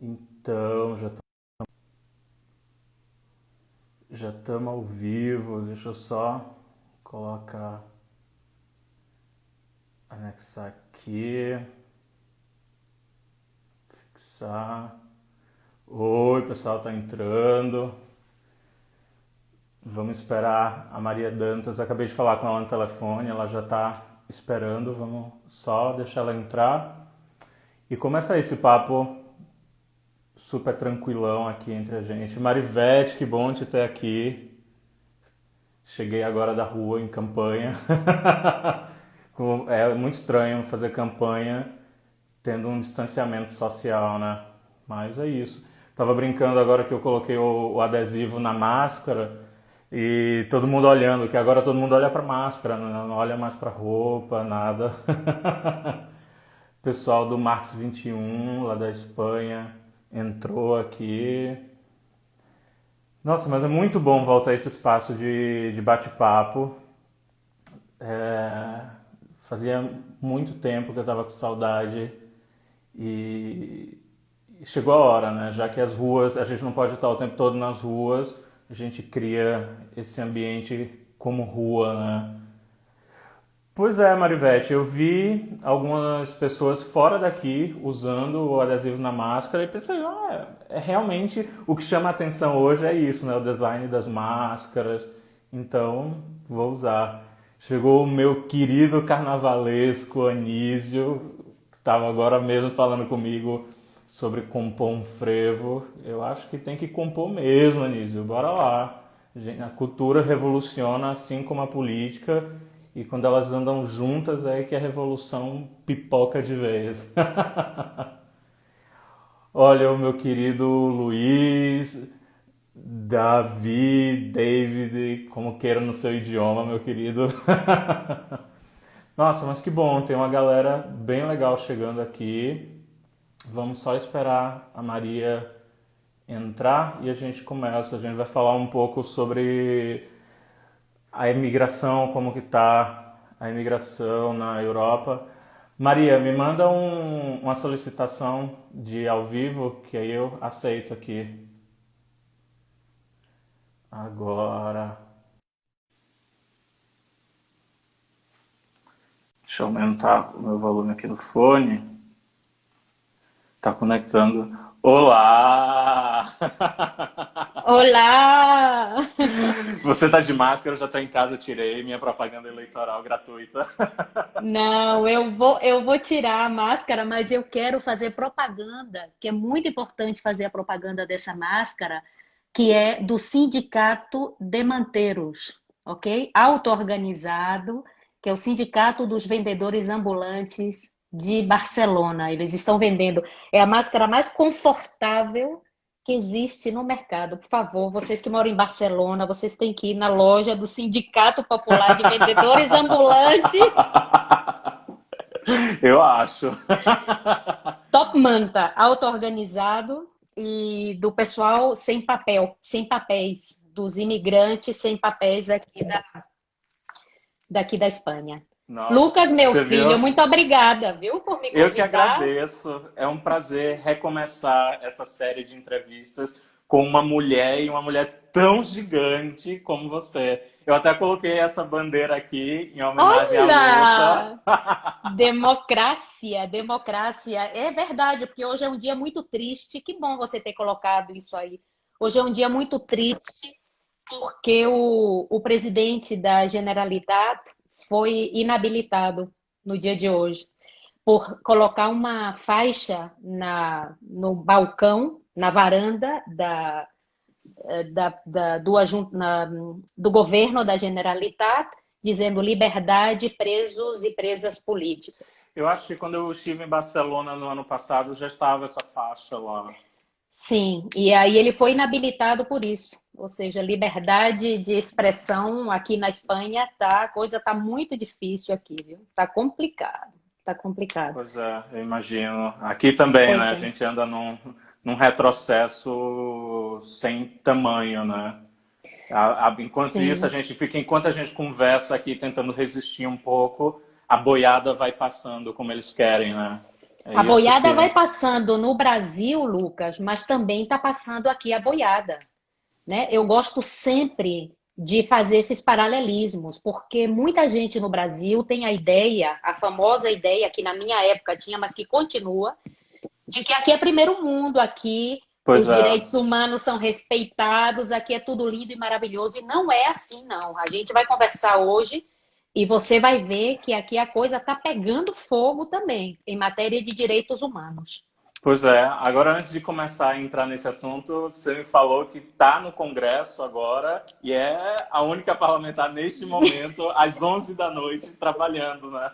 Então, já estamos ao vivo. Deixa eu só colocar, anexar aqui, fixar. Oi, pessoal, tá entrando. Vamos esperar a Maria Dantas. Acabei de falar com ela no telefone, ela já está esperando. Vamos só deixar ela entrar. E começa esse papo super tranquilão aqui entre a gente. Marivete, que bom te ter aqui. Cheguei agora da rua em campanha. É muito estranho fazer campanha tendo um distanciamento social, né? Mas é isso. Tava brincando agora que eu coloquei o adesivo na máscara e todo mundo olhando, que agora todo mundo olha pra máscara, não olha mais pra roupa, nada. Pessoal do Marcos 21, lá da Espanha, entrou aqui. Nossa, mas é muito bom voltar a esse espaço de bate-papo. Fazia muito tempo que eu estava com saudade e chegou a hora, né? Já que as ruas, a gente não pode estar o tempo todo nas ruas, a gente cria esse ambiente como rua, né? Pois é, Marivete, eu vi algumas pessoas fora daqui usando o adesivo na máscara e pensei, realmente o que chama a atenção hoje é isso, né? O design das máscaras. Então, vou usar. Chegou o meu querido carnavalesco Anísio, que estava agora mesmo falando comigo sobre compor um frevo. Eu acho que tem que compor mesmo, Anísio. Bora lá. A cultura revoluciona assim como a política. E quando elas andam juntas é que a revolução pipoca de vez. Olha o meu querido Luiz, Davi, David, como queira no seu idioma, meu querido. Nossa, mas que bom, tem uma galera bem legal chegando aqui. Vamos só esperar a Maria entrar e a gente começa. A gente vai falar um pouco sobre a imigração, como que tá a imigração na Europa. Maria, me manda uma solicitação de ao vivo, que aí eu aceito aqui. Agora. Deixa eu aumentar o meu volume aqui no fone. Tá conectando. Olá! Olá! Você tá de máscara, eu já tô em casa, eu tirei minha propaganda eleitoral gratuita. Não, eu vou tirar a máscara, mas eu quero fazer propaganda, que é muito importante fazer a propaganda dessa máscara, que é do Sindicato de Manteiros, ok? Auto-organizado, que é o Sindicato dos Vendedores Ambulantes de Barcelona. Eles estão vendendo, é a máscara mais confortável que existe no mercado. Por favor, vocês que moram em Barcelona, vocês têm que ir na loja do Sindicato Popular de Vendedores Ambulantes. Eu acho. Top Manta, auto-organizado e do pessoal sem papel, sem papéis, dos imigrantes sem papéis daqui da Espanha. Nossa, Lucas, meu você filho, viu? muito obrigada, viu, por me Eu que convidar. agradeço. É um prazer recomeçar essa série de entrevistas com uma mulher e uma mulher tão gigante como você. Eu até coloquei essa bandeira aqui em homenagem à luta. Olha! Democracia, democracia. É verdade, porque hoje é um dia muito triste. Que bom você ter colocado isso aí. Hoje é um dia muito triste porque o presidente da Generalitat foi inabilitado no dia de hoje por colocar uma faixa no balcão, na varanda do governo da Generalitat, dizendo liberdade, presos e presas políticas. Eu acho que quando eu estive em Barcelona no ano passado já estava essa faixa lá. Sim, e aí ele foi inabilitado por isso. Ou seja, liberdade de expressão aqui na Espanha tá, a coisa tá muito difícil aqui, viu? Tá complicado, tá complicado. Pois é, eu imagino. Aqui também, né? Pois A é. gente anda num retrocesso sem tamanho, né? Enquanto isso, Sim. enquanto a gente conversa aqui tentando resistir um pouco, a boiada vai passando como eles querem, né? É A isso boiada que. vai passando no Brasil, Lucas, mas também está passando aqui a boiada, né? Eu gosto sempre de fazer esses paralelismos, porque muita gente no Brasil tem a ideia, a famosa ideia que na minha época tinha, mas que continua, de que aqui é primeiro mundo, aqui Pois os é. direitos humanos são respeitados, aqui é tudo lindo e maravilhoso, e não é assim, não. A gente vai conversar hoje e você vai ver que aqui a coisa está pegando fogo também, em matéria de direitos humanos. Pois é. Agora, antes de começar a entrar nesse assunto, você me falou que está no Congresso agora e é a única parlamentar neste momento, às 11 da noite, trabalhando, né?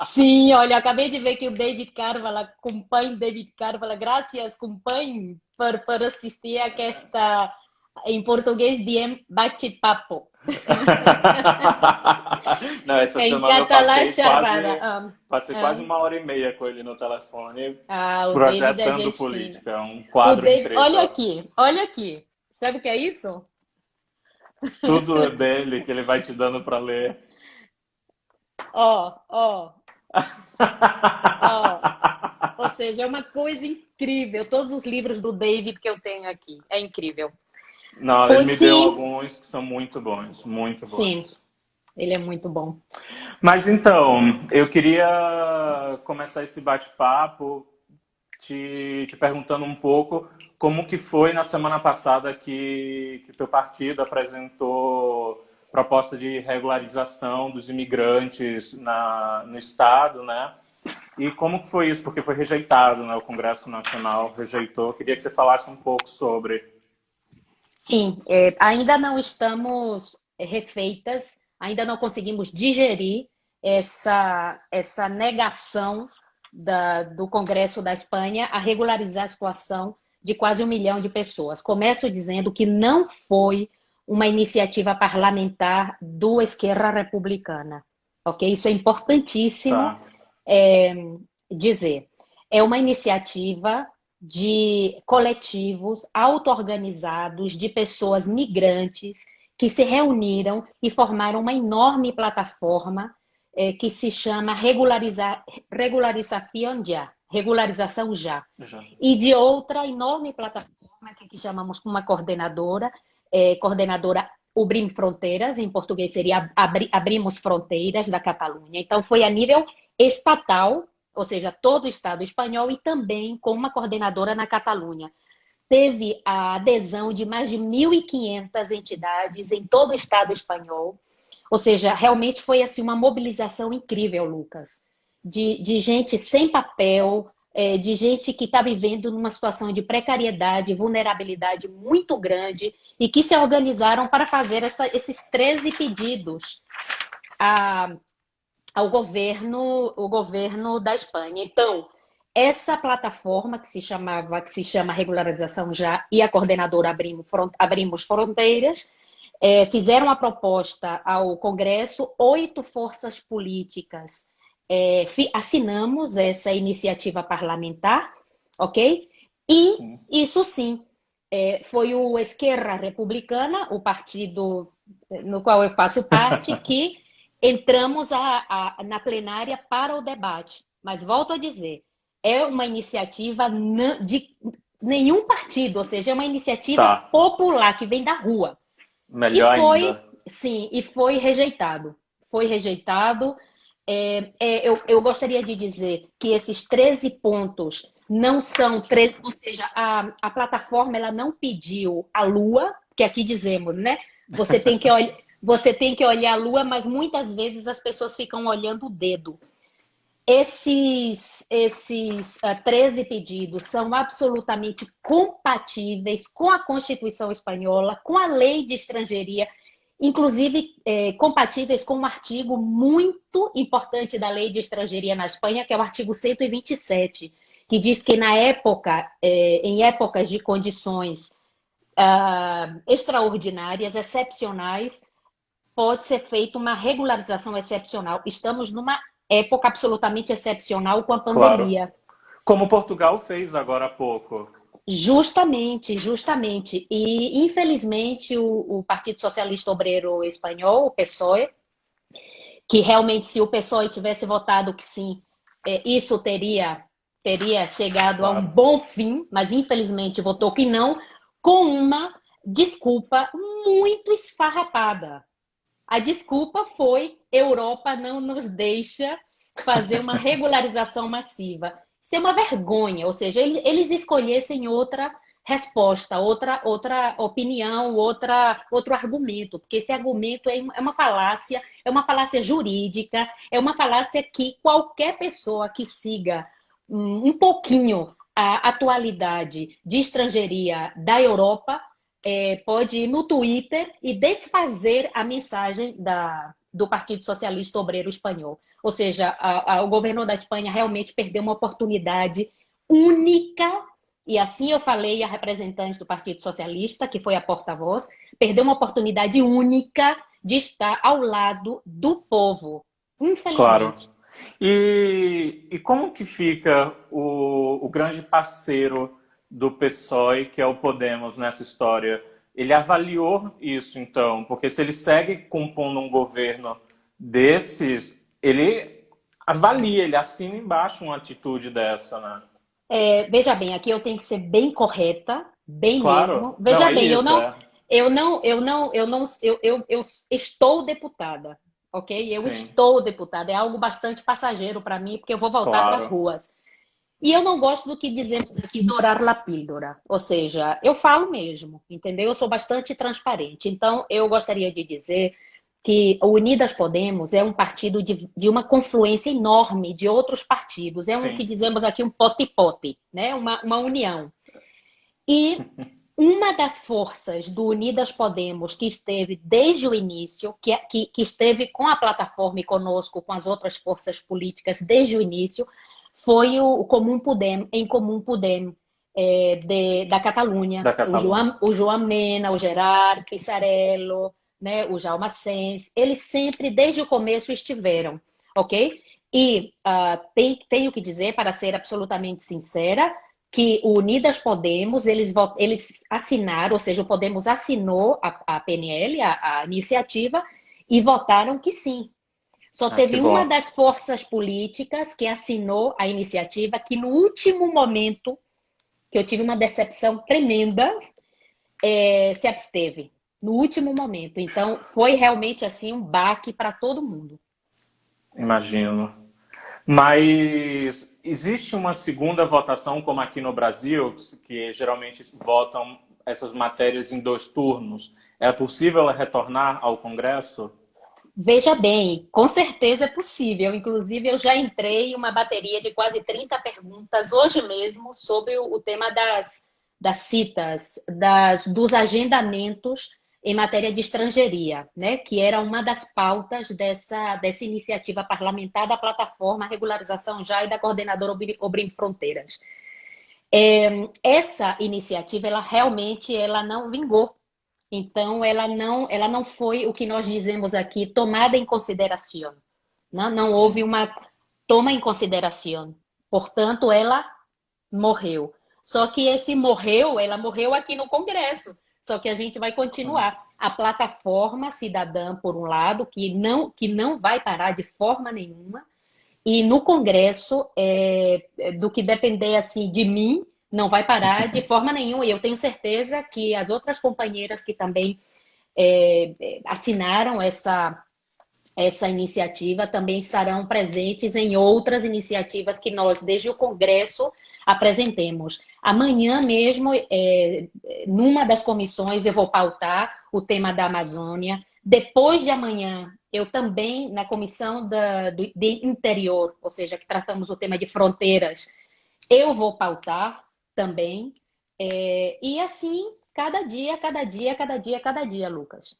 Sim, olha, acabei de ver que o David Carvalho, companheiro David Carvalho, graças, companheiro, por assistir a esta, em português, diem bate-papo. Não, essa Em semana eu catalã, charrada. passei quase 1 hora e meia com ele no telefone, O David é projetando gente fina. política. É um O quadro David, olha incrível. aqui, olha aqui. Sabe o que é isso? Tudo é dele que ele vai te dando para ler. Ó, ó, ó. Ou seja, é uma coisa incrível. Todos os livros do David que eu tenho aqui. É incrível. Não, ele Pois me deu sim, alguns que são muito bons, muito sim, bons. ele é muito bom. Mas então, eu queria começar esse bate-papo te perguntando um pouco como que foi na semana passada que teu partido apresentou proposta de regularização dos imigrantes no estado, né? E como que foi isso? Porque foi rejeitado, né? O Congresso Nacional rejeitou. Queria que você falasse um pouco sobre. Sim, ainda não estamos refeitas, ainda não conseguimos digerir essa negação do Congresso da Espanha a regularizar a situação de quase 1 milhão de pessoas. Começo dizendo que não foi uma iniciativa parlamentar do Esquerra Republicana, ok? Isso é importantíssimo Tá, é, dizer. É uma iniciativa de coletivos auto-organizados, de pessoas migrantes que se reuniram e formaram uma enorme plataforma que se chama Regularização Já, Regularização Já. já. E de outra enorme plataforma que chamamos uma coordenadora, coordenadora Obrim Fronteiras, em português seria Abrimos Fronteiras da Catalunha. Então foi a nível estatal, ou seja, todo o Estado espanhol e também com uma coordenadora na Catalunha. Teve a adesão de mais de 1.500 entidades em todo o Estado espanhol, ou seja, realmente foi assim uma mobilização incrível, Lucas, de gente sem papel, de gente que está vivendo numa situação de precariedade, vulnerabilidade muito grande e que se organizaram para fazer esses 13 pedidos a, ao o governo da Espanha. Então, essa plataforma que se chama Regularização Já e a coordenadora Abrimos Fronteiras fizeram a proposta ao Congresso, 8 forças políticas assinamos essa iniciativa parlamentar, ok? E Sim. isso sim, foi o Esquerra Republicana, o partido no qual eu faço parte, que entramos na plenária para o debate. Mas volto a dizer, é uma iniciativa de nenhum partido, ou seja, é uma iniciativa Tá. popular que vem da rua. E Melhor foi, ainda. sim, e foi rejeitado. Foi rejeitado. Eu gostaria de dizer que esses 13 pontos não são, ou seja, a plataforma ela não pediu a Lua, que aqui dizemos, né? Você tem que olhar a Lua, mas muitas vezes as pessoas ficam olhando o dedo. Esses 13 pedidos são absolutamente compatíveis com a Constituição Espanhola, com a lei de estrangeiria, inclusive compatíveis com um artigo muito importante da lei de estrangeiria na Espanha, que é o artigo 127, que diz que na época, em épocas de condições extraordinárias, excepcionais, pode ser feita uma regularização excepcional. Estamos numa época absolutamente excepcional com a Claro. pandemia. Como Portugal fez agora há pouco. Justamente, justamente. E, infelizmente, o Partido Socialista Obreiro Espanhol, o PSOE, que realmente, se o PSOE tivesse votado que sim, isso teria chegado a um Claro. bom fim, mas infelizmente votou que não, com uma desculpa muito esfarrapada. A desculpa foi: Europa não nos deixa fazer uma regularização massiva. Isso é uma vergonha, ou seja, eles escolhessem outra resposta, outra opinião, outro argumento, porque esse argumento é uma falácia jurídica, é uma falácia que qualquer pessoa que siga um pouquinho a atualidade de estrangeiria da Europa pode ir no Twitter e desfazer a mensagem do Partido Socialista Obreiro Espanhol. Ou seja, o governo da Espanha realmente perdeu uma oportunidade única, e assim eu falei à representante do Partido Socialista, que foi a porta-voz, perdeu uma oportunidade única de estar ao lado do povo, Claro. infelizmente. E como que fica o grande parceiro do PSOE, que é o Podemos, nessa história? Ele avaliou isso, então, porque se ele segue compondo um governo desses, ele avalia, ele assina embaixo uma atitude dessa, né? Veja bem, aqui eu tenho que ser bem correta, bem Claro. mesmo. Não, Veja é bem, isso, é. eu estou deputada, ok? Eu Sim, estou deputada. É algo bastante passageiro para mim, porque eu vou voltar para as claro. ruas. E eu não gosto do que dizemos aqui, dourar la pílula. Ou seja, eu falo mesmo, entendeu? Eu sou bastante transparente. Então, eu gostaria de dizer que o Unidas Podemos é um partido de uma confluência enorme de outros partidos. É um que Sim. dizemos aqui um pote-pote, né? Uma união. E uma das forças do Unidas Podemos, que esteve desde o início, que esteve com a plataforma e conosco, com as outras forças políticas desde o início, foi o Comum Podem, em Comum Podem, da Catalunha. Da Catalunha. O Joan Mena, o Gerard Pisarello, né, o Jaume Asens, eles sempre, desde o começo, estiveram, ok? E tenho que dizer, para ser absolutamente sincera, que o Unidas Podemos, eles assinaram, ou seja, o Podemos assinou a PNL, a iniciativa, e votaram que sim. Só Ah, que teve uma bom. das forças políticas que assinou a iniciativa, que no último momento, que eu tive uma decepção tremenda, se absteve. No último momento. Então, foi realmente assim um baque para todo mundo. Imagino. Mas existe uma segunda votação, como aqui no Brasil, que geralmente votam essas matérias em 2 turnos. É possível ela retornar ao Congresso? Veja bem, com certeza é possível. Inclusive, eu já entrei em uma bateria de quase 30 perguntas hoje mesmo sobre o tema das citas, dos agendamentos em matéria de estrangeiria, né? Que era uma das pautas dessa iniciativa parlamentar da plataforma Regularização Já e da coordenadora Obrim Fronteiras. Essa iniciativa, ela realmente não vingou. Então, ela não foi o que nós dizemos aqui, tomada em consideração. Não houve Sim. uma toma em consideração. Portanto, ela morreu. Só que ela morreu aqui no Congresso. Só que a gente vai continuar. A plataforma cidadã, por um lado, que não vai parar de forma nenhuma, e no Congresso, do que depender assim de mim, não vai parar de forma nenhuma. E eu tenho certeza que as outras companheiras que também assinaram essa iniciativa também estarão presentes em outras iniciativas que nós, desde o Congresso, apresentemos. Amanhã mesmo, numa das comissões, eu vou pautar o tema da Amazônia. Depois de amanhã, eu também, na comissão de interior, ou seja, que tratamos o tema de fronteiras, eu vou pautar também. E assim, cada dia, cada dia, cada dia, cada dia, Lucas.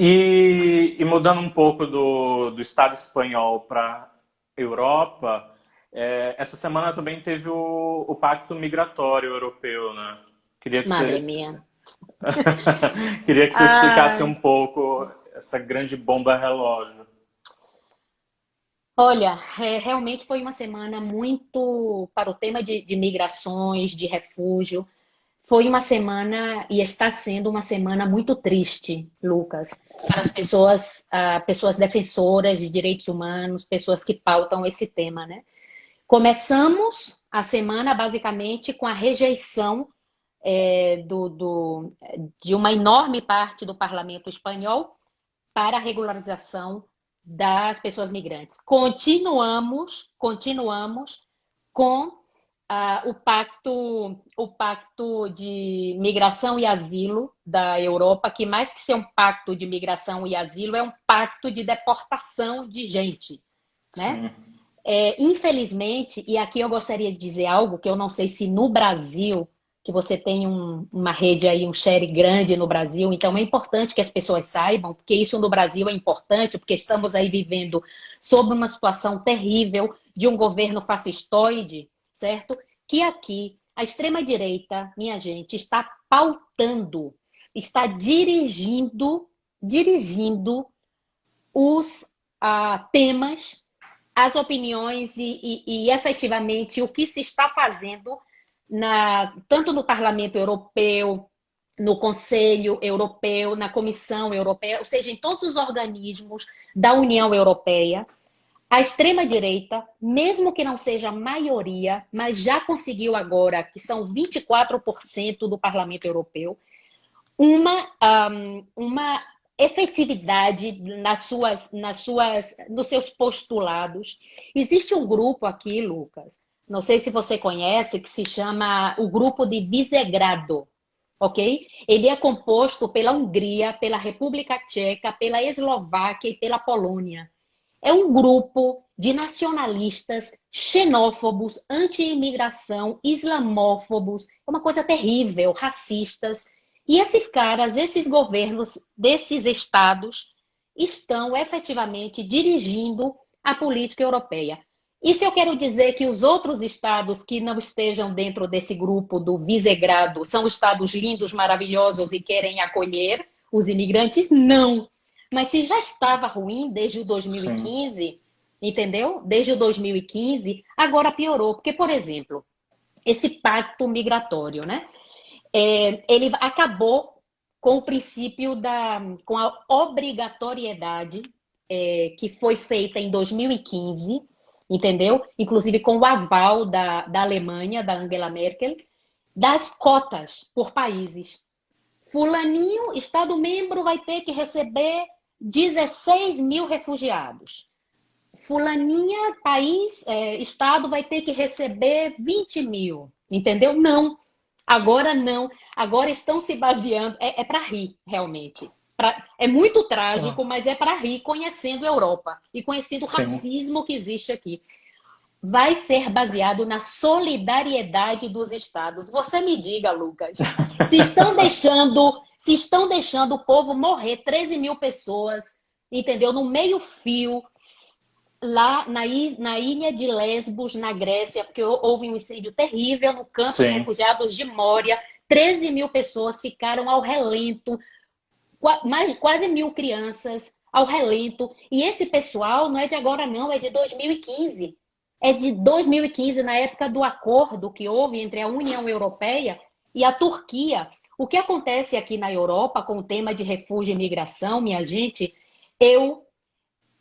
E mudando um pouco do Estado espanhol para Europa, essa semana também teve o Pacto Migratório Europeu, né? Queria que Madre você, mia. queria que você explicasse Ah, um pouco essa grande bomba relógio. olha, realmente foi uma semana muito para o tema de migrações, de refúgio. Foi uma semana e está sendo uma semana muito triste, Lucas, para as pessoas, pessoas defensoras de direitos humanos, pessoas que pautam esse tema, né? Começamos a semana basicamente com a rejeição de uma enorme parte do parlamento espanhol para a regularização das pessoas migrantes. Continuamos com o pacto de migração e asilo da Europa, que mais que ser um pacto de migração e asilo, é um pacto de deportação de gente, né? Infelizmente, e aqui eu gostaria de dizer algo que eu não sei se no Brasil, que você tem uma rede aí, um share grande no Brasil, então é importante que as pessoas saibam, porque isso no Brasil é importante, porque estamos aí vivendo sob uma situação terrível de um governo fascistoide, certo? Que aqui a extrema-direita, minha gente, está pautando, está dirigindo os temas, as opiniões e efetivamente o que se está fazendo tanto no Parlamento Europeu, no Conselho Europeu, na Comissão Europeia, ou seja, em todos os organismos da União Europeia. A extrema-direita, mesmo que não seja a maioria, mas já conseguiu agora, que são 24% do Parlamento Europeu, uma efetividade nos seus postulados. Existe um grupo aqui, Lucas, não sei se você conhece, que se chama o Grupo de Visegrado, ok? Ele é composto pela Hungria, pela República Tcheca, pela Eslováquia e pela Polônia. É um grupo de nacionalistas, xenófobos, anti-imigração, islamófobos, é uma coisa terrível, racistas. E esses caras, esses governos desses estados estão efetivamente dirigindo a política europeia. Isso eu quero dizer que os outros estados que não estejam dentro desse grupo do Visegrado são estados lindos, maravilhosos e querem acolher os imigrantes? Não. Mas se já estava ruim desde o 2015, sim, entendeu? Desde o 2015, agora piorou. Porque, por exemplo, esse pacto migratório, né? Ele acabou com o princípio com a obrigatoriedade que foi feita em 2015, entendeu? Inclusive com o aval da Alemanha, da Angela Merkel, das cotas por países. Fulaninho, Estado-membro, vai ter que receber 16 mil refugiados. Fulaninha, Estado, vai ter que receber 20 mil. Entendeu? Não. Agora não. Agora estão se baseando. É para rir, realmente. É muito trágico, mas é para rir, conhecendo a Europa e conhecendo o racismo que existe aqui. Vai ser baseado na solidariedade dos estados. Você me diga, Lucas, se estão deixando o povo morrer, 13 mil pessoas, entendeu? No meio-fio, lá na ilha de Lesbos, na Grécia, porque houve um incêndio terrível no campo de refugiados de Mória, 13 mil pessoas ficaram ao relento, quase 1.000 crianças ao relento. E esse pessoal não é de agora não, é de 2015. É de 2015, na época do acordo que houve entre a União Europeia e a Turquia. O que acontece aqui na Europa com o tema de refúgio e migração, minha gente, eu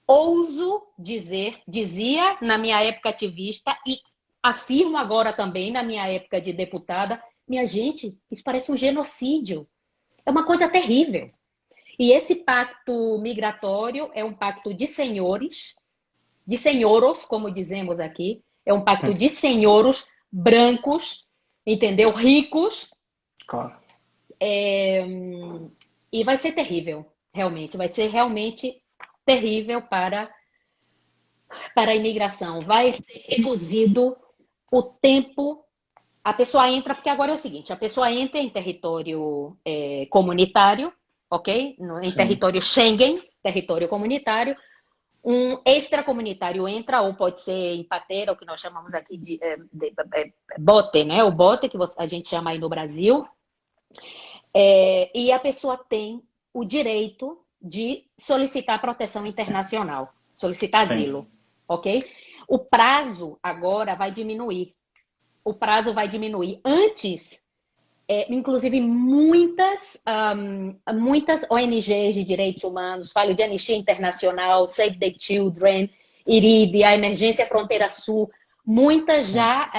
ouso dizer, dizia na minha época ativista e afirmo agora também na minha época de deputada, minha gente, isso parece um genocídio. É uma coisa terrível. E esse pacto migratório é um pacto de senhores, de senhoros, como dizemos aqui, é um pacto de senhoros brancos, entendeu? Ricos. Claro. E vai ser terrível, realmente. Vai ser realmente terrível para a imigração. Vai ser reduzido o tempo. A pessoa entra, porque agora é o seguinte, a pessoa entra em território comunitário, ok? Em território Schengen, território comunitário. Um extracomunitário entra, ou pode ser em patera, o que nós chamamos aqui de bote, né? O bote, que a gente chama aí no Brasil. E a pessoa tem o direito de solicitar proteção internacional, solicitar asilo, ok? O prazo agora vai diminuir. O prazo vai diminuir. Antes, inclusive muitas ONGs de direitos humanos, falo de Anistia Internacional, Save the Children, IRID, a Emergência Fronteira Sul, Muitas sim, já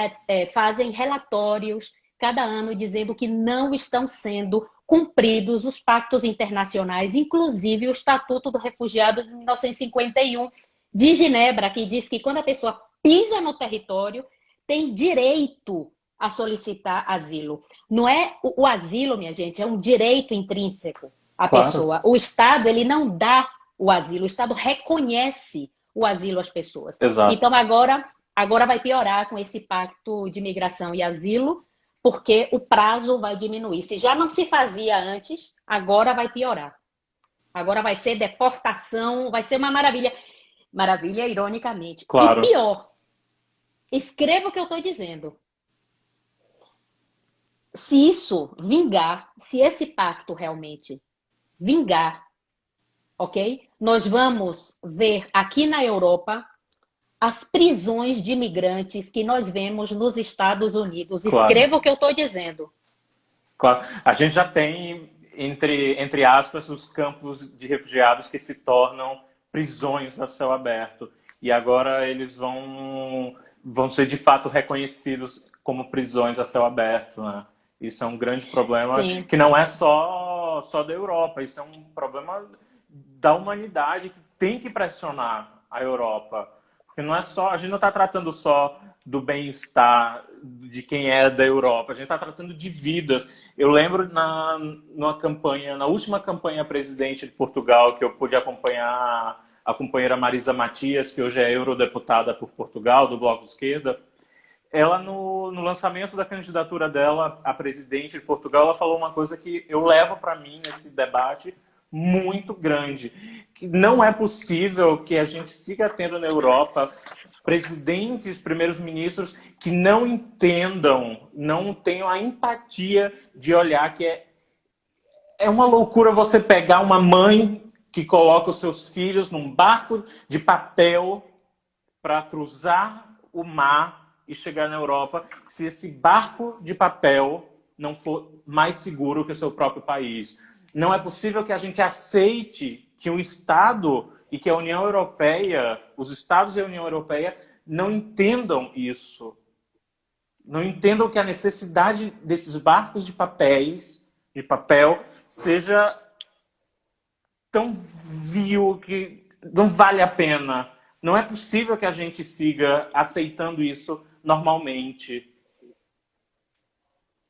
fazem relatórios cada ano dizendo que não estão sendo cumpridos os pactos internacionais, inclusive o Estatuto do Refugiado de 1951 de Genebra, que diz que quando a pessoa pisa no território, tem direito a solicitar asilo. Não é o asilo, minha gente, é um direito intrínseco à claro, pessoa. O Estado, ele não dá o asilo, o Estado reconhece o asilo às pessoas. exato. Então, agora vai piorar com esse pacto de migração e asilo, porque o prazo vai diminuir. Se já não se fazia antes, agora vai piorar. Agora vai ser deportação, vai ser uma maravilha. Maravilha, ironicamente. E Claro. pior, escreva o que eu estou dizendo. Se isso vingar, se esse pacto realmente vingar, ok? Nós vamos ver aqui na Europa as prisões de imigrantes que nós vemos nos Estados Unidos. Claro, Escreva o que eu estou dizendo. claro. A gente já tem, entre aspas, os campos de refugiados que se tornam prisões a céu aberto. E agora eles vão ser de fato reconhecidos como prisões a céu aberto, né? Isso é um grande problema Sim. que não é só da Europa, isso é um problema da humanidade que tem que pressionar a Europa. Porque não é só, a gente não está tratando só do bem-estar de quem é da Europa, a gente está tratando de vidas. Eu lembro na última campanha presidente de Portugal, que eu pude acompanhar a companheira Marisa Matias, que hoje é eurodeputada por Portugal, do Bloco de Esquerda. Ela, no lançamento da candidatura dela a presidente de Portugal, ela falou uma coisa que eu levo para mim nesse debate muito grande. Que não é possível que a gente siga tendo na Europa presidentes, primeiros ministros que não entendam, não tenham a empatia de olhar que é uma loucura você pegar uma mãe que coloca os seus filhos num barco de papel para cruzar o mar e chegar na Europa, se esse barco de papel não for mais seguro que o seu próprio país. Não é possível que a gente aceite que um Estado e que a União Europeia, os Estados e a União Europeia, não entendam isso. Não entendam que a necessidade desses barcos de papel, seja tão vil que não vale a pena. Não é possível que a gente siga aceitando isso normalmente.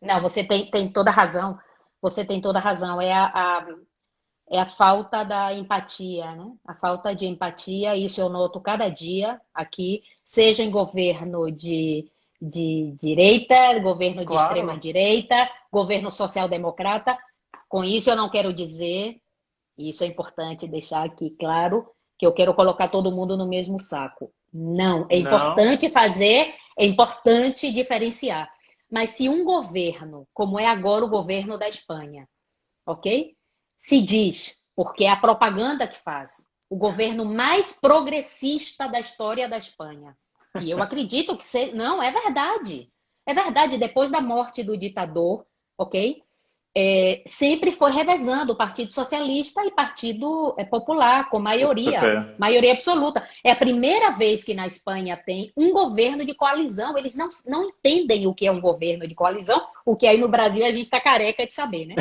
Não, você tem toda a razão. Você tem toda a razão. É a falta da empatia, né? A falta de empatia, isso eu noto cada dia aqui, seja em governo de direita, governo de extrema Claro, direita, governo social-democrata. Com isso eu não quero dizer, e isso é importante deixar aqui claro, que eu quero colocar todo mundo no mesmo saco. Não, é não, importante fazer, é importante diferenciar. Mas se um governo, como é agora o governo da Espanha, ok? Se diz, porque é a propaganda que faz, o governo mais progressista da história da Espanha. E eu acredito que não, é verdade. É verdade, depois da morte do ditador, ok? Sempre foi revezando o Partido Socialista e Partido Popular, com o PP. maioria absoluta. É a primeira vez que na Espanha tem um governo de coalizão. Eles não entendem o que é um governo de coalizão, o que aí no Brasil a gente está careca de saber, né?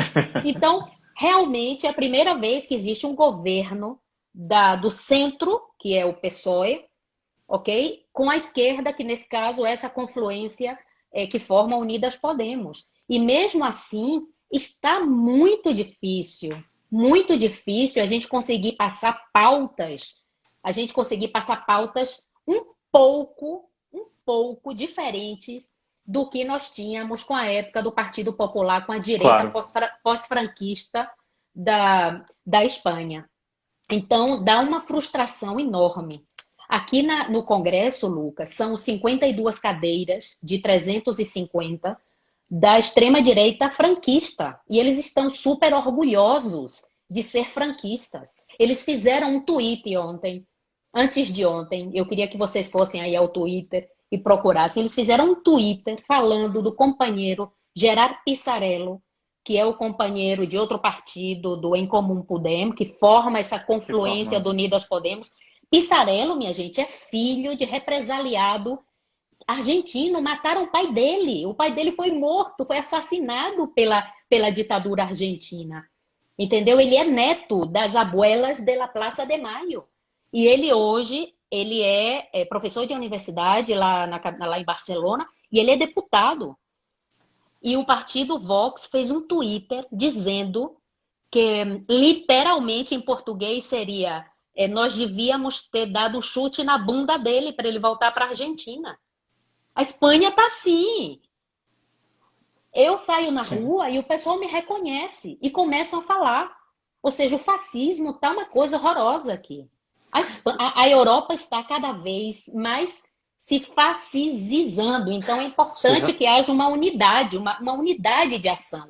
Então, realmente é a primeira vez que existe um governo do centro, que é o PSOE, ok? Com a esquerda, que nesse caso é essa confluência que forma Unidas Podemos. E mesmo assim, está muito difícil a gente conseguir passar pautas, um pouco diferentes do que nós tínhamos com a época do Partido Popular, com a direita Claro, pós-franquista da Espanha. Então, dá uma frustração enorme. Aqui no Congresso, Lucas, são 52 cadeiras de 350 da extrema-direita franquista. E eles estão super orgulhosos de ser franquistas. Eles fizeram um tweet ontem, antes de ontem, eu queria que vocês fossem aí ao Twitter e procurassem. Eles fizeram um Twitter falando do companheiro Gerard Pisarello, que é o companheiro de outro partido, do Em Comum Podem, que forma essa que confluência forma. do Unidas Podemos. Pisarello, minha gente, é filho de represaliado argentino, mataram o pai dele. O pai dele foi morto, foi assassinado pela ditadura argentina. Entendeu? Ele é neto das abuelas de la Plaza de Mayo. E ele hoje, ele é professor de universidade lá em Barcelona e ele é deputado. E o partido Vox fez um Twitter dizendo que literalmente em português seria nós devíamos ter dado chute na bunda dele para ele voltar para a Argentina. A Espanha tá assim. Eu saio na Sim. rua e o pessoal me reconhece e começam a falar. Ou seja, o fascismo tá uma coisa horrorosa aqui. A Europa está cada vez mais se fascisizando. Então é Você, importante que haja uma unidade, uma unidade de ação.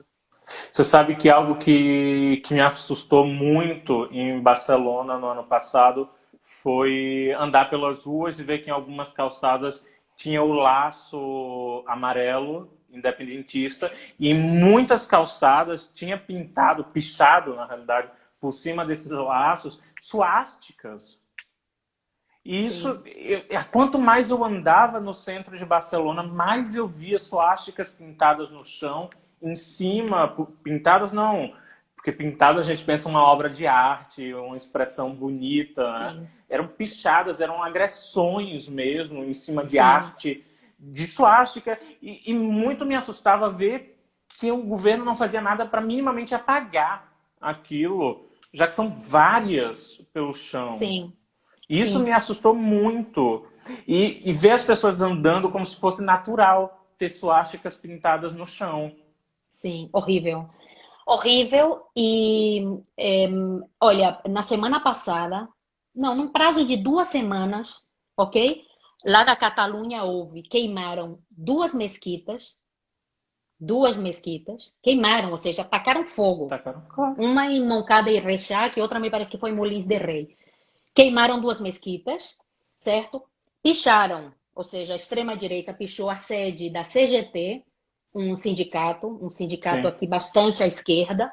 você sabe que algo que me assustou muito em Barcelona no ano passado foi andar pelas ruas e ver que em algumas calçadas tinha o laço amarelo independentista e em muitas calçadas tinha pintado, pichado na realidade, por cima desses laços, suásticas. E Sim, quanto mais eu andava no centro de Barcelona, mais eu via suásticas pintadas no chão, em cima, pintadas não, porque pintadas a gente pensa uma obra de arte, uma expressão bonita, né? sim, Eram pichadas, eram agressões mesmo em cima de sim, arte, de suástica, e muito me assustava ver que o governo não fazia nada para minimamente apagar aquilo, já que são várias pelo chão. sim, Isso sim, me assustou muito. E ver as pessoas andando como se fosse natural ter suásticas pintadas no chão. sim. Horrível. Horrível. E olha, na semana passada, não, num prazo de 2 semanas, ok? Lá na Catalunha queimaram duas mesquitas, queimaram, ou seja, atacaram fogo. Tá, cara? Claro. Uma em Moncada e Reixac, e outra me parece que foi em Molins de Rei. Queimaram duas mesquitas, certo? Picharam, ou seja, a extrema-direita pichou a sede da CGT, um sindicato Sim. aqui bastante à esquerda,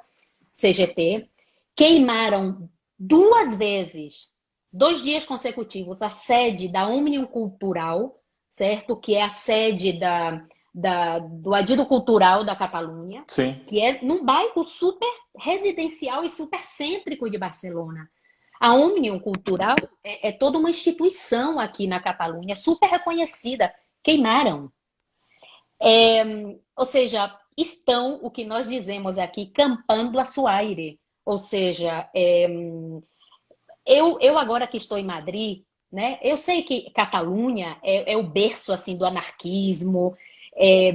CGT. Queimaram 2 vezes, 2 dias consecutivos, a sede da Òmnium Cultural, certo? Que é a sede do Adido Cultural da Catalunha, Sim. que é num bairro super residencial e super cêntrico de Barcelona. A Òmnium Cultural é toda uma instituição aqui na Catalunha, super reconhecida. Queimaram. Ou seja, estão, o que nós dizemos aqui, campando a su aire. Ou seja, eu agora que estou em Madrid, né, eu sei que Catalunha é o berço assim do anarquismo. É,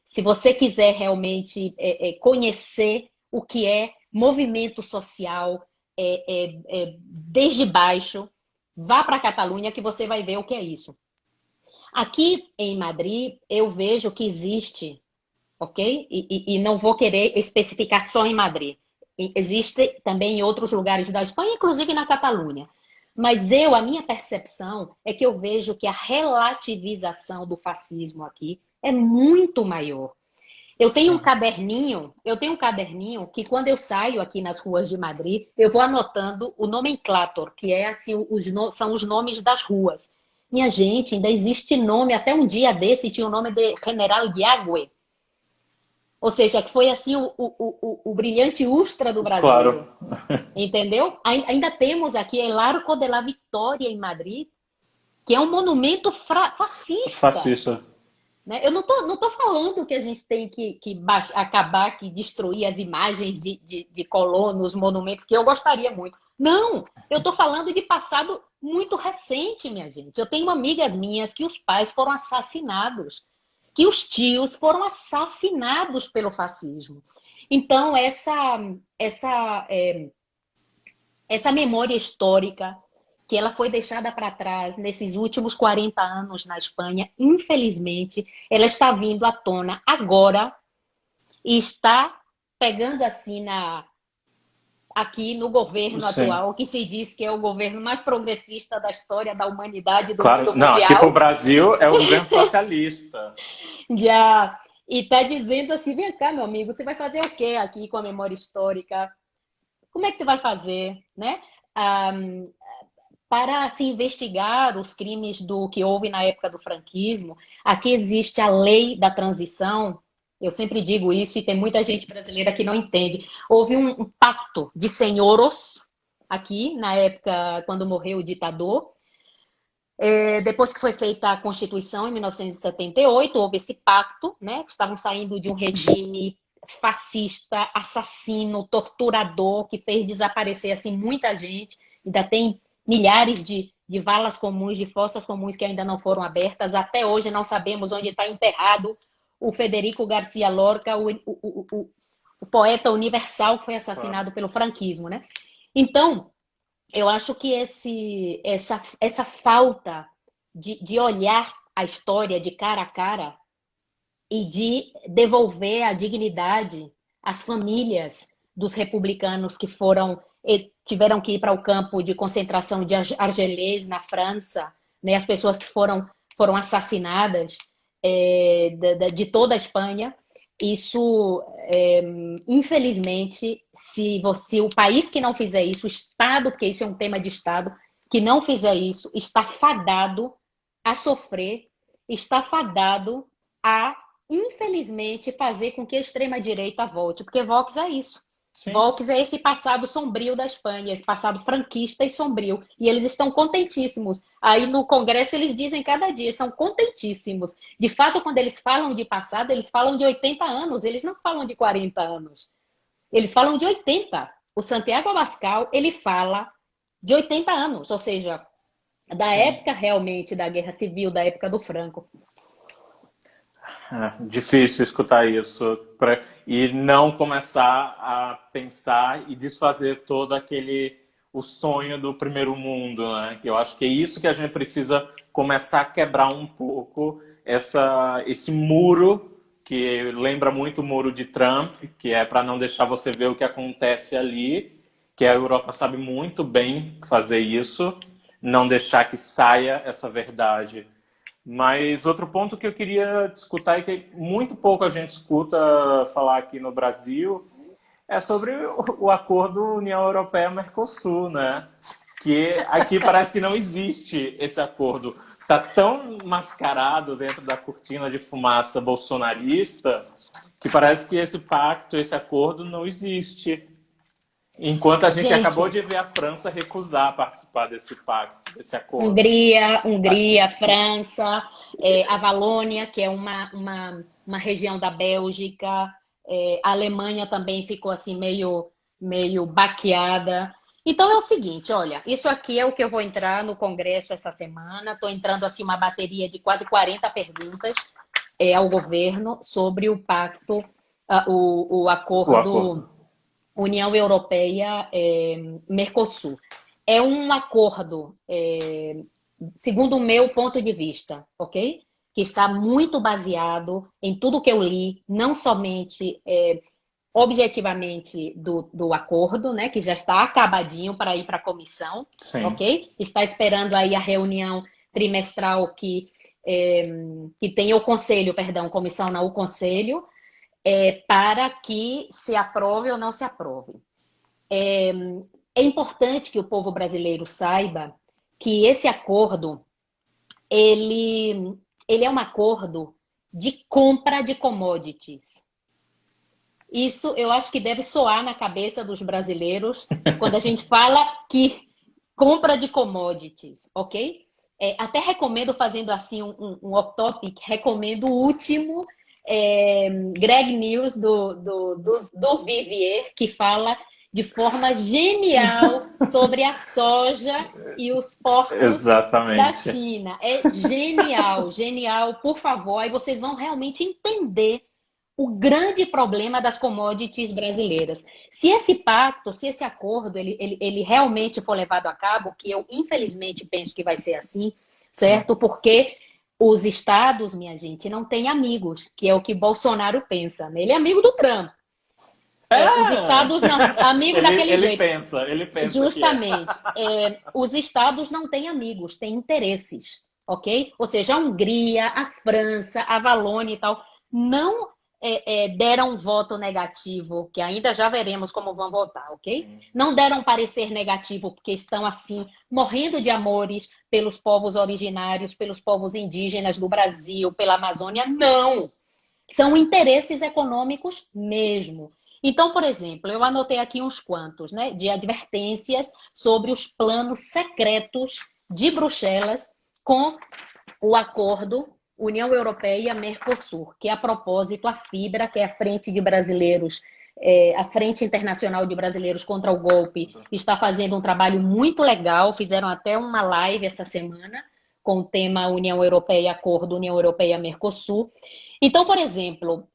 se você quiser realmente conhecer o que é movimento social desde baixo, vá para a Catalunha que você vai ver o que é isso. Aqui em Madrid, eu vejo que existe, ok? E não vou querer especificar só em Madrid. Existe também em outros lugares da Espanha, inclusive na Catalunha. Mas a minha percepção é que eu vejo que a relativização do fascismo aqui é muito maior. Sim. Eu tenho um caderninho que quando eu saio aqui nas ruas de Madrid, eu vou anotando o nomenclator, que é assim, são os nomes das ruas. Minha gente, ainda existe nome, até um dia desse tinha o nome de General Diague, ou seja, que foi assim o brilhante Ustra do Brasil, Claro. entendeu? Ainda temos aqui El Arco de la Victoria em Madrid, que é um monumento fascista. Fascista. Né? Eu não tô falando que a gente tem que acabar, que destruir as imagens de colonos, monumentos, que eu gostaria muito. Não, eu estou falando de passado muito recente, minha gente. Eu tenho amigas minhas que os pais foram assassinados, que os tios foram assassinados pelo fascismo. Então, essa memória histórica que ela foi deixada para trás nesses últimos 40 anos na Espanha, infelizmente, ela está vindo à tona agora e está pegando assim aqui no governo Sim. atual, que se diz que é o governo mais progressista da história da humanidade e do Claro. mundo Não, aqui pro mundial, Brasil é o governo socialista. já e está dizendo assim, vem cá, meu amigo, você vai fazer o quê aqui com a memória histórica? Como é que você vai fazer, né? Ah, para se investigar os crimes do que houve na época do franquismo, aqui existe a lei da transição. Eu sempre digo isso e tem muita gente brasileira que não entende. Houve um pacto de senhoros aqui, na época, quando morreu o ditador. Depois que foi feita a Constituição, em 1978, houve esse pacto, né? Estavam saindo de um regime fascista, assassino, torturador, que fez desaparecer assim, muita gente. Ainda tem milhares de valas comuns, de fossas comuns que ainda não foram abertas. Até hoje não sabemos onde está enterrado o Federico Garcia Lorca, o poeta universal que foi assassinado pelo franquismo, né? Então, eu acho que essa falta de olhar a história de cara a cara e de devolver a dignidade às famílias dos republicanos que tiveram que ir para o campo de concentração de Argelès, na França, né? As pessoas que foram assassinadas de toda a Espanha. Isso, infelizmente, se o país que não fizer isso, o Estado, porque isso é um tema de Estado, que não fizer isso, está fadado a sofrer, está fadado a, infelizmente, fazer com que a extrema-direita volte, porque Vox é isso. Sim. Vox é esse passado sombrio da Espanha, esse passado franquista e sombrio. E eles estão contentíssimos. Aí no Congresso eles dizem cada dia, estão contentíssimos. De fato, quando eles falam de passado, eles falam de 80 anos, eles não falam de 40 anos. Eles falam de 80. O Santiago Abascal, ele fala de 80 anos, ou seja, da Sim. época realmente da Guerra Civil, da época do Franco. Difícil escutar isso e não começar a pensar e desfazer todo o sonho do primeiro mundo, né? Eu acho que é isso que a gente precisa começar a quebrar um pouco, esse muro que lembra muito o muro de Trump, que é para não deixar você ver o que acontece ali, que a Europa sabe muito bem fazer isso, não deixar que saia essa verdade. Mas outro ponto que eu queria escutar e que muito pouco a gente escuta falar aqui no Brasil é sobre o acordo União Europeia-Mercosul, né? Que aqui parece que não existe esse acordo. Está tão mascarado dentro da cortina de fumaça bolsonarista que parece que esse pacto, esse acordo não existe. Enquanto a gente acabou de ver a França recusar participar desse pacto, desse acordo. Hungria, França, a Valônia, que é uma região da Bélgica, a Alemanha também ficou assim meio baqueada. Então é o seguinte, olha, isso aqui é o que eu vou entrar no Congresso essa semana. Estou entrando assim uma bateria de quase 40 perguntas ao governo sobre o pacto, o acordo União Europeia-Mercosul. É um acordo, segundo o meu ponto de vista, ok? Que está muito baseado em tudo que eu li, não somente objetivamente do acordo, né? Que já está acabadinho para ir para a comissão, Sim. Ok? Está esperando aí a reunião trimestral que tem o conselho, perdão, comissão não, o conselho, para que se aprove ou não se aprove. É importante que o povo brasileiro saiba que esse acordo, ele é um acordo de compra de commodities. Isso eu acho que deve soar na cabeça dos brasileiros quando a gente fala que compra de commodities, ok? Até recomendo, fazendo assim um off-topic, recomendo o último Greg News do Vivier, que fala de forma genial sobre a soja e os porcos da China. É genial, genial, por favor. Aí vocês vão realmente entender o grande problema das commodities brasileiras. Se esse pacto, se esse acordo, ele realmente for levado a cabo, que eu infelizmente penso que vai ser assim, certo? Porque os estados, minha gente, não têm amigos, que é o que Bolsonaro pensa, né? Ele é amigo do Trump. Os estados não, amigo daquele jeito. Ele pensa. Justamente. Os estados não têm amigos, têm interesses, ok? Ou seja, a Hungria, a França, a Valônia e tal, não deram um voto negativo, que ainda já veremos como vão votar, ok? Sim. Não deram parecer negativo porque estão, assim, morrendo de amores pelos povos originários, pelos povos indígenas do Brasil, pela Amazônia. Não! São interesses econômicos mesmo. Então, por exemplo, eu anotei aqui uns quantos, né, de advertências sobre os planos secretos de Bruxelas com o acordo União Europeia-Mercosul, que a propósito, a FIBRA, que é a Frente de Brasileiros, a Frente Internacional de Brasileiros contra o Golpe, está fazendo um trabalho muito legal, fizeram até uma live essa semana com o tema União Europeia, Acordo União Europeia-Mercosul. Então, por exemplo,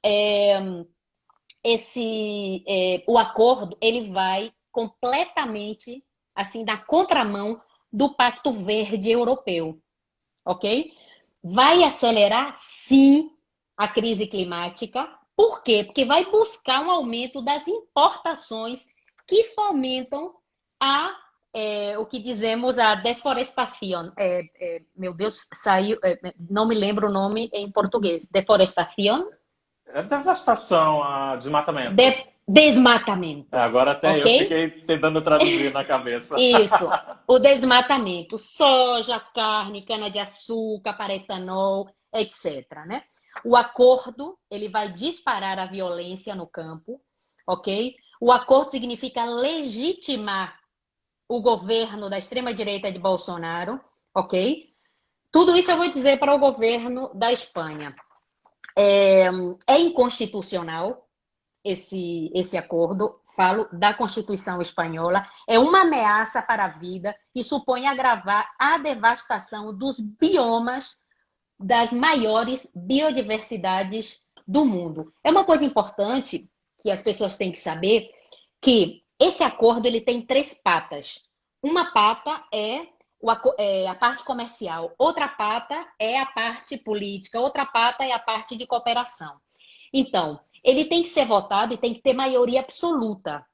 o acordo ele vai completamente assim na contramão do Pacto Verde Europeu, ok? Vai acelerar, sim, a crise climática. Por quê? Porque vai buscar um aumento das importações que fomentam o que dizemos a desforestação. Meu Deus, saiu, não me lembro o nome em português. Deforestação? É devastação, desmatamento. Desmatamento, Agora até eu ok? fiquei tentando traduzir na cabeça. Isso, o desmatamento, soja, carne, cana-de-açúcar, para etanol, etc, né? O acordo, ele vai disparar a violência no campo, ok? O acordo significa legitimar o governo da extrema-direita de Bolsonaro, ok? Tudo isso eu vou dizer para o governo da Espanha. É inconstitucional esse acordo, falo da Constituição Espanhola, é uma ameaça para a vida e supõe agravar a devastação dos biomas das maiores biodiversidades do mundo. É uma coisa importante que as pessoas têm que saber que esse acordo ele tem 3 patas. Uma pata é a parte comercial, outra pata é a parte política, outra pata é a parte de cooperação. Então, ele tem que ser votado e tem que ter maioria absoluta,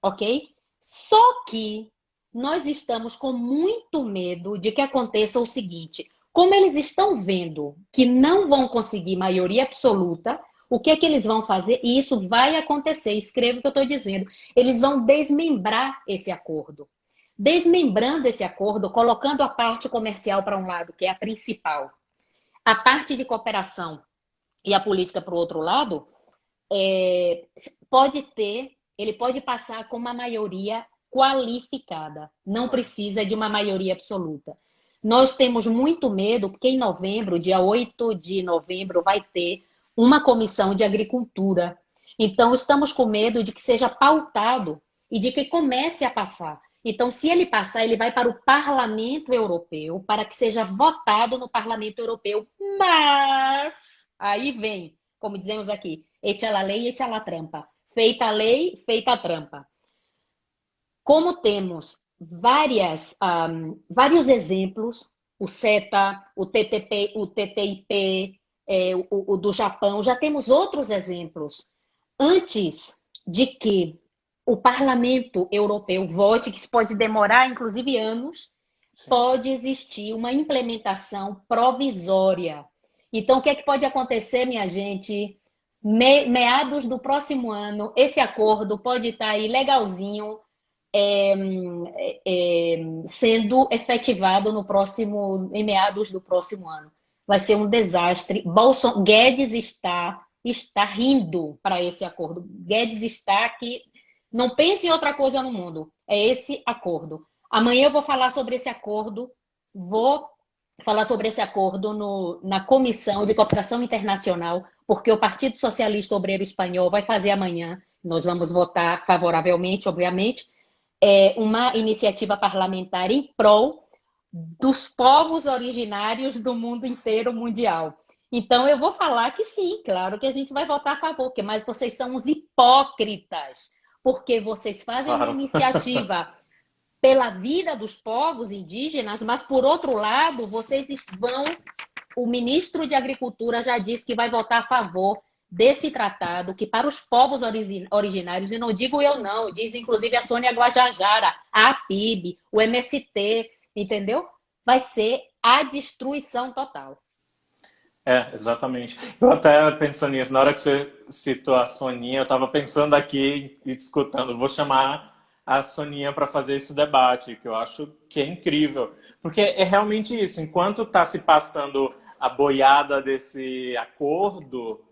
ok? Só que nós estamos com muito medo de que aconteça o seguinte: como eles estão vendo que não vão conseguir maioria absoluta, o que é que eles vão fazer? E isso vai acontecer, escreva o que eu estou dizendo. Eles vão desmembrar esse acordo. Desmembrando esse acordo, colocando a parte comercial para um lado, que é a principal, a parte de cooperação e a política para o outro lado, ele pode passar com uma maioria qualificada, não precisa de uma maioria absoluta. Nós temos muito medo, porque em novembro, dia 8 de novembro, vai ter uma comissão de agricultura. Então, estamos com medo de que seja pautado e de que comece a passar. Então, se ele passar, ele vai para o Parlamento Europeu, para que seja votado no Parlamento Europeu. Mas, aí vem, como dizemos aqui, echa la lei, echa la trampa. Feita a lei, feita a trampa. Como temos vários exemplos, o CETA, o TTIP, o do Japão, já temos outros exemplos. Antes de que o Parlamento Europeu vote, que isso pode demorar inclusive anos, Sim. pode existir uma implementação provisória. Então, o que é que pode acontecer, minha gente? Meados do próximo ano, esse acordo pode estar aí legalzinho, sendo efetivado em meados do próximo ano. Vai ser um desastre. Guedes está rindo para esse acordo. Guedes está aqui. Não pense em outra coisa no mundo. É esse acordo. Amanhã eu vou falar sobre esse acordo. Vou falar sobre esse acordo na Comissão de Cooperação Internacional, porque o Partido Socialista Obreiro Espanhol vai fazer amanhã. Nós vamos votar favoravelmente, obviamente, uma iniciativa parlamentar em prol dos povos originários do mundo inteiro mundial. Então, eu vou falar que sim, claro que a gente vai votar a favor, mas vocês são os hipócritas, porque vocês fazem uma iniciativa pela vida dos povos indígenas, mas, por outro lado, o ministro de Agricultura já disse que vai votar a favor desse tratado, que para os povos originários, e não digo eu não, diz inclusive a Sônia Guajajara, a APIB, o MST, entendeu? Vai ser a destruição total. Exatamente. Eu até pensando nisso, na hora que você citou a Soninha, eu estava pensando aqui e discutindo, vou chamar a Soninha para fazer esse debate, que eu acho que é incrível. Porque é realmente isso, enquanto está se passando a boiada desse acordo,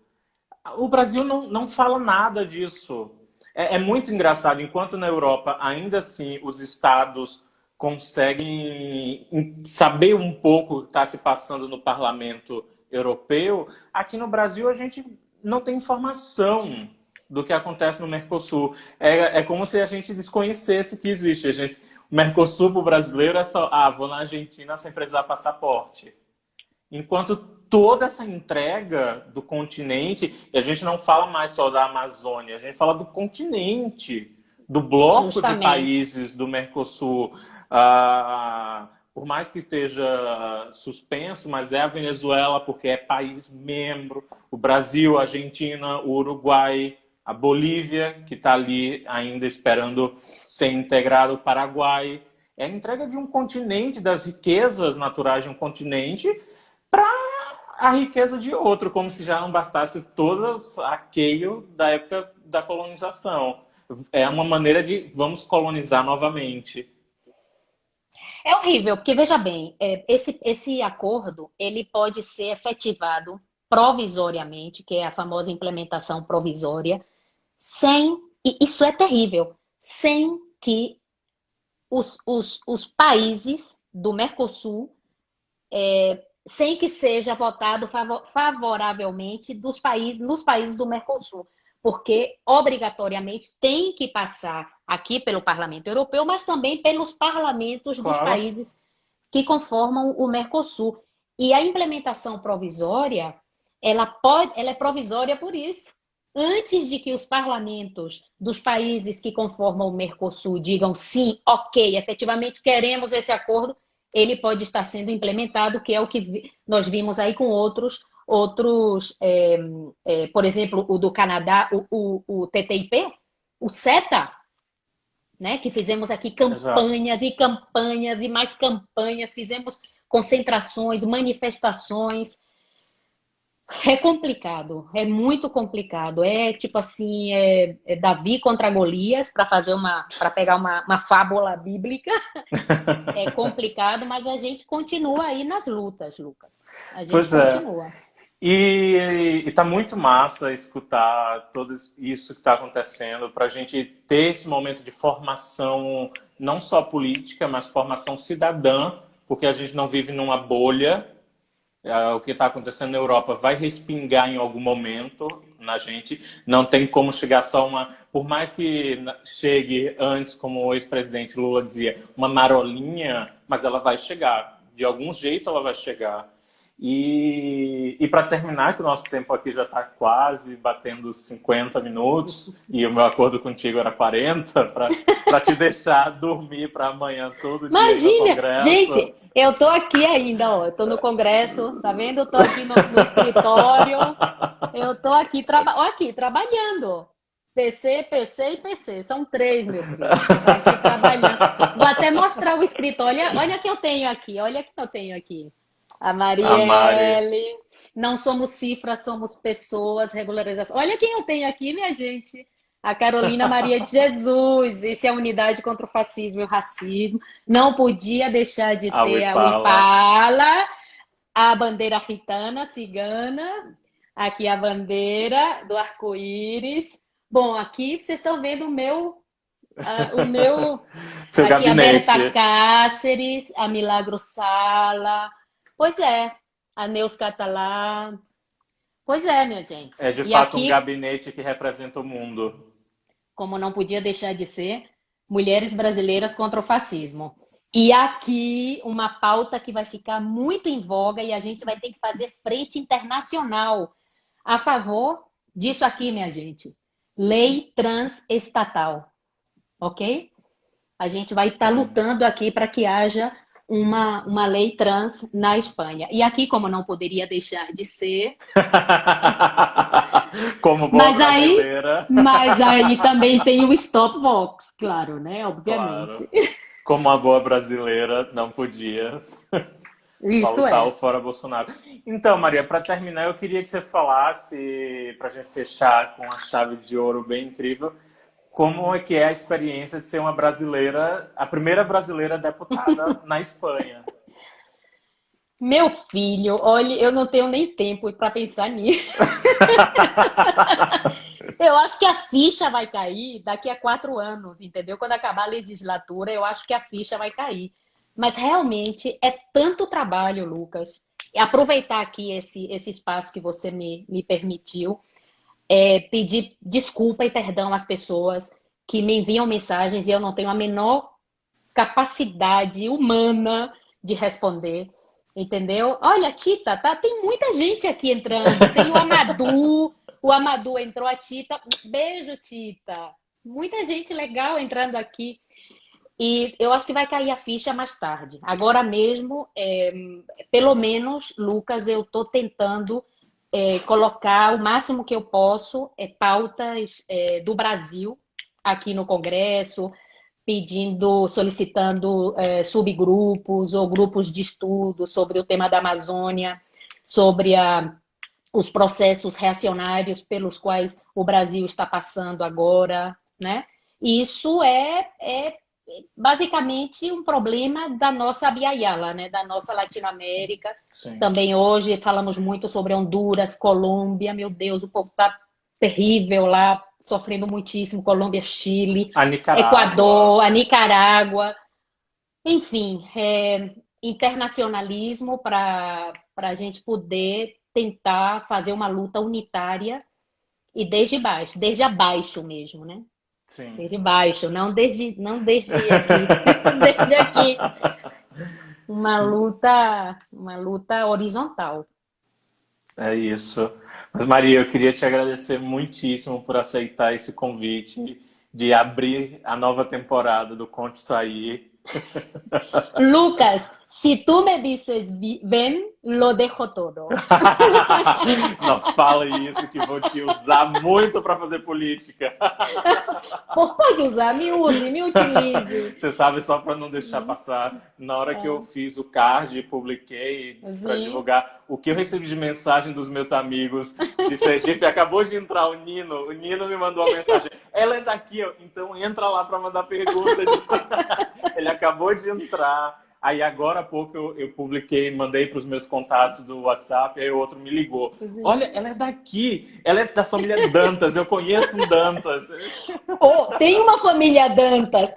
o Brasil não fala nada disso. É muito engraçado. Enquanto na Europa, ainda assim, os estados conseguem saber um pouco o que está se passando no parlamento europeu, aqui no Brasil a gente não tem informação do que acontece no Mercosul. É como se a gente desconhecesse que existe. O Mercosul para o brasileiro é só, vou na Argentina sem precisar passaporte. Enquanto toda essa entrega do continente, e a gente não fala mais só da Amazônia, a gente fala do continente, do bloco de Justamente. países do Mercosul. Por mais que esteja suspenso, mas é a Venezuela porque é país membro, o Brasil, a Argentina, o Uruguai, a Bolívia, que está ali ainda esperando ser integrado, o Paraguai. É a entrega de um continente, das riquezas naturais de um continente, para a riqueza de outro, como se já não bastasse todo o saqueio da época da colonização. É uma maneira de vamos colonizar novamente. É horrível, porque veja bem, esse acordo ele pode ser efetivado provisoriamente, que é a famosa implementação provisória, e isso é terrível, sem que os países do Mercosul, sem que seja votado favoravelmente nos países do Mercosul, porque obrigatoriamente tem que passar aqui pelo Parlamento Europeu, mas também pelos parlamentos dos Claro, países que conformam o Mercosul. E a implementação provisória, ela é provisória por isso. Antes de que os parlamentos dos países que conformam o Mercosul digam sim, ok, efetivamente queremos esse acordo, ele pode estar sendo implementado, que é o que nós vimos aí com outros por exemplo, o do Canadá, o TTIP, o CETA, né, que fizemos aqui exato. campanhas e campanhas e mais campanhas, fizemos concentrações, manifestações. É complicado, é muito complicado. É tipo assim, é Davi contra Golias, para pegar uma fábula bíblica. É complicado, mas a gente continua aí nas lutas, Lucas. A gente Pois é. continua. E tá muito massa escutar tudo isso que está acontecendo para a gente ter esse momento de formação, não só política, mas formação cidadã, porque a gente não vive numa bolha. O que está acontecendo na Europa vai respingar em algum momento na gente. Não tem como chegar só uma. Por mais que chegue antes, como o ex-presidente Lula dizia, uma marolinha, mas ela vai chegar. De algum jeito ela vai chegar. E para terminar, que o nosso tempo aqui já está quase batendo 50 minutos, e o meu acordo contigo era 40, para te deixar dormir para amanhã todo dia ir no Imagina, Congresso. gente, eu tô aqui ainda, ó. Eu tô no Congresso, tá vendo? Eu tô aqui no escritório. Eu tô aqui trabalhando. PC, PC e PC. São três, meu filho. Tô aqui trabalhando. Vou até mostrar o escrito. Olha que eu tenho aqui. Olha que eu tenho aqui. A A Mari. Marielle. Não somos cifras, somos pessoas. Regularização. Olha quem eu tenho aqui, minha gente. A Carolina Maria de Jesus. Isso é a unidade contra o fascismo e o racismo. Não podia deixar de A ter a Wipala. Uipala, a bandeira ritana, cigana. Aqui a bandeira do arco-íris. Bom, aqui vocês estão vendo o meu, Seu aqui a Berta gabinete. Cáceres, a Milagro Sala. Pois é, a Neus Catalá. Pois é, minha gente. É de E fato um aqui, gabinete que representa o mundo. como não podia deixar de ser, mulheres brasileiras contra o fascismo. E aqui uma pauta que vai ficar muito em voga e a gente vai ter que fazer frente internacional a favor disso aqui, minha gente. Lei transestatal, ok? A gente vai estar lutando aqui para que haja uma lei trans na Espanha. E aqui, como não poderia deixar de ser, Como boa mas aí, brasileira, mas aí também tem o Stop Vox, claro, né? claro. Obviamente. Como uma boa brasileira, não podia. Isso Faltar o é. fora Bolsonaro. Então, Maria, para terminar, eu queria que você falasse, para a gente fechar com a chave de ouro bem incrível, como é que é a experiência de ser uma brasileira, a primeira brasileira deputada na Espanha. Meu filho, olha, eu não tenho nem tempo para pensar nisso. Eu acho que a ficha vai cair daqui a 4 anos, entendeu? Quando acabar a legislatura, eu acho que a ficha vai cair. Mas realmente é tanto trabalho, Lucas. E aproveitar aqui esse espaço que você me permitiu, pedir desculpa e perdão às pessoas que me enviam mensagens e eu não tenho a menor capacidade humana de responder, entendeu? Olha, Tita, tá? Tem muita gente aqui entrando. Tem o Amadou entrou, a Tita. Beijo, Tita. Muita gente legal entrando aqui. E eu acho que vai cair a ficha mais tarde. Agora mesmo, pelo menos, Lucas, eu estou tentando colocar o máximo que eu posso pautas do Brasil aqui no Congresso, pedindo, solicitando subgrupos ou grupos de estudo sobre o tema da Amazônia, sobre os processos reacionários pelos quais o Brasil está passando agora, né? E isso é basicamente um problema da nossa Biayala, né? Da nossa Latinoamérica. Sim. Também hoje falamos muito sobre Honduras, Colômbia, meu Deus, o povo está terrível lá, sofrendo muitíssimo, Colômbia, Chile, A Nicarágua. Equador, a Nicarágua, enfim, internacionalismo para a gente poder tentar fazer uma luta unitária e desde abaixo mesmo, né? Sim. Desde baixo, não desde aqui, desde aqui, uma luta horizontal. É isso. Mas, Maria, eu queria te agradecer muitíssimo por aceitar esse convite de abrir a nova temporada do Conte Sair. Lucas, si tú me dices ven, lo dejo todo. Não fala isso que vou te usar muito para fazer política. Pode usar, me use, me utilize. Você sabe, só para não deixar passar, na hora que eu fiz o card e publiquei para Assim, divulgar, o que eu recebi de mensagem dos meus amigos de Sergipe, acabou de entrar o Nino me mandou uma mensagem, ela é daqui, então entra lá para mandar pergunta. Ele acabou de entrar. Aí agora há pouco eu publiquei, mandei para os meus contatos do WhatsApp, aí o outro me ligou. Olha, ela é daqui, ela é da família Dantas, eu conheço um Dantas. tem uma família Dantas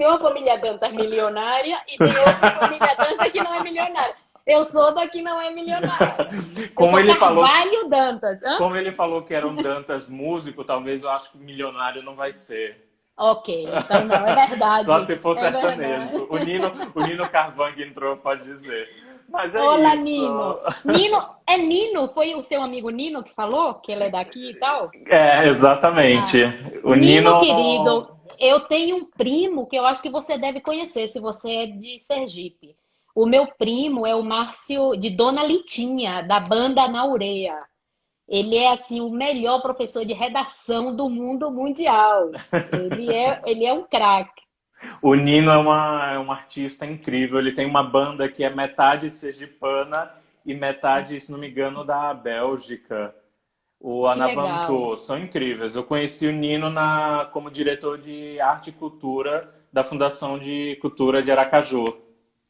milionária e tem outra família Dantas que não é milionária. Eu sou da que não é milionária. Eu Como sou ele falou, Carvalho Dantas. Hã? como ele falou que era um Dantas músico, talvez eu acho que milionário não vai ser. Ok, então não, é Só verdade. se for É verdade. sertanejo. O Nino Carvan que entrou pode dizer. Mas é Olá, isso. Nino. Nino? Foi o seu amigo Nino que falou que ele é daqui e tal? É, Ah, exatamente. O Nino, querido, Nino. eu tenho um primo que eu acho que você deve conhecer, se você é de Sergipe. O meu primo é o Márcio de Dona Litinha, da banda Naureia. Ele é, assim, o melhor professor de redação do mundo mundial. Ele é um craque. O Nino é um artista incrível. Ele tem uma banda que é metade sergipana e metade, se não me engano, da Bélgica. O Que legal. Anavantou. São incríveis. Eu conheci o Nino como diretor de arte e cultura da Fundação de Cultura de Aracaju.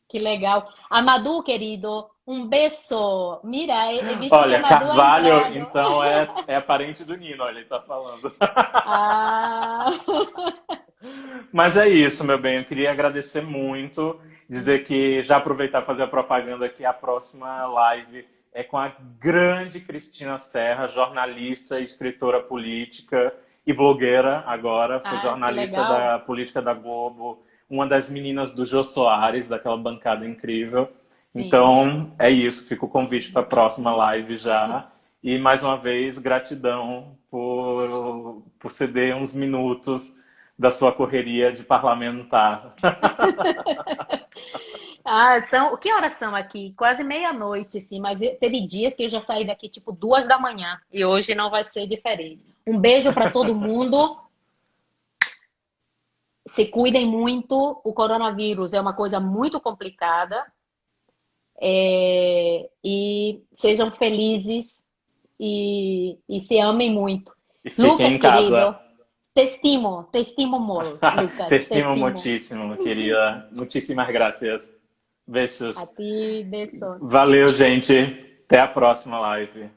Que legal. Amadou, querido, um beijo. Mira, he visto que Olha, Amadou ha Carvalho, entrado. então, é parente do Nino, olha, ele tá falando. Ah, Mas é isso, meu bem. Eu queria agradecer muito, dizer que já aproveitar e fazer a propaganda que a próxima live é com a grande Cristina Serra, jornalista, escritora política e blogueira agora. Foi que jornalista legal. da política da Globo, uma das meninas do Jô Soares, daquela bancada incrível. Sim. Então é isso, fica o convite para a próxima live já. E mais uma vez, gratidão por ceder uns minutos da sua correria de parlamentar. Que horas são aqui? Quase meia-noite, sim, mas teve dias que eu já saí daqui tipo 2 da manhã e hoje não vai ser diferente. Um beijo para todo mundo. Se cuidem muito. O coronavírus é uma coisa muito complicada. E sejam felizes e se amem muito. E fiquem Lucas, em querido, casa. te estimo molt, Te Lucas, te estimo estimo. muchísimo, querida. Muchísimas gracias. A Beijos. ti, beso. Valeu, gente. Até a próxima live.